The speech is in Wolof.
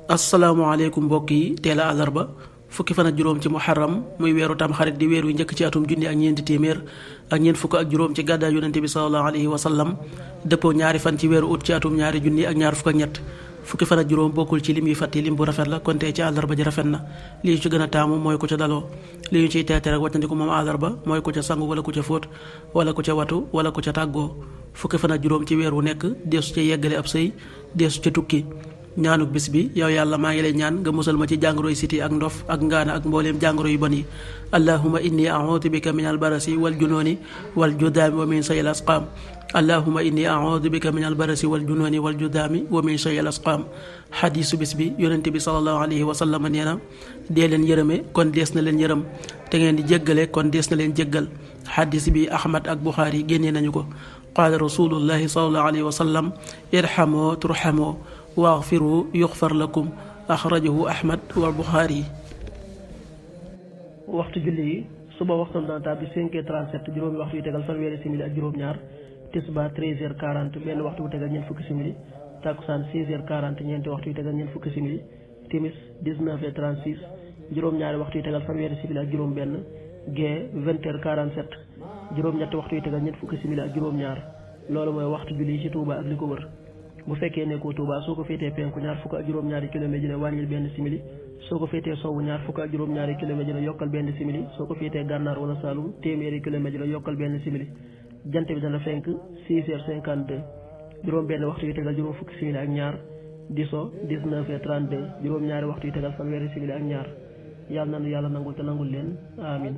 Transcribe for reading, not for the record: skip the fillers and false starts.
asalaamaaleykum mbokk yi teel a àllarba fukki fan ak juróom ci muharram muy weeru tamxarit di weer wi njëkk ci atum junni ak ñeenti téeméer ak ñeent fukk ak juróom ci gàddaay yonente bi sallallahu alayhi wa sallam dëppoo ñaari fan ci weeru ut ci atum ñaari junni ak ñaar fukk ak ñett fukki fan ak juróom bokkul ci lim yi fàtti lim bu rafet la kon tey ci àllarba ji rafet na li ñu ci gën a taamu mooy ku ca daloo li ñu ciy teete rek wàccandiku moom àllarba mooy ku ca sangu wala ku ca fóot wala ku ca watu wala ku ca tàggoo fukki fan ak juróom ci weer wu nekk deesu ca yeggale ab sëy deesu ca tukki ñaanuk bis bi yow yàlla maa ngi lay ñaan nga musal ma ci jàngoroy siti ak ndof ak ngaana ak mbooleem jàngoro yu bon yi allahuma inni a'uudu bika min albarasi wal junooni wal judaami wa min sayil asqaam allahuma inni a'uudu bika min albarasi wal junooni wal judaami wa min sayil asqaam xadiisu bis bi yonente bi sallallahu alayhi wa sallam nee na dee leen yërëme kon dees na leen yërëm te ngeen di jéggale kon dees na leen jéggal xadiis bi ahmad ak buxaari génnee nañu ko qaala rasulullahi sallallahu alayhi wa sallam irhamoo turhamoo waghfiru yughfar lakum axrajahu ahmad wal buxaari. waxtu julli yi suba waxtam dana tàbbi 5h37 juróomi waxtu yu tegal fanweeri simili ak juróom-ñaar tisbaar 13h40 benn waxtu bu tegal ñeent fukki simili takkusaan 16h40 ñeenti waxtu yu tegal ñeent fukki simili timis 19h36 juróom-ñaari waxtu yu tegal fanweeri simili ak juróom-benn gee 20h47 juróom-ñetti waxtu yu tegal ñeent fukki simili ak juróom-ñaar loolu mooy waxtu julli yi ci Touba ak li ko wër. bu fekkee nekkoo Touba soo ko féetee penku ñaar fukk ak juróom-ñaari kilomètre dina wàññil benn simili soo ko féetee sowwu ñaar fukk ak juróom-ñaari kilomètre dina yokkal benn simili soo ko féetee gànnaar wala Saalum téeméeri kilomètre dina yokkal benn simili jant bi dana fenk 6h52 juróom benn waxtu yu tegal juróom fukki simili ak ñaar di so 19h32 juróom-ñaari waxtu yu tegal fanweeri simili ak ñaar yàlla nanu yàlla nangul te nangul leen amin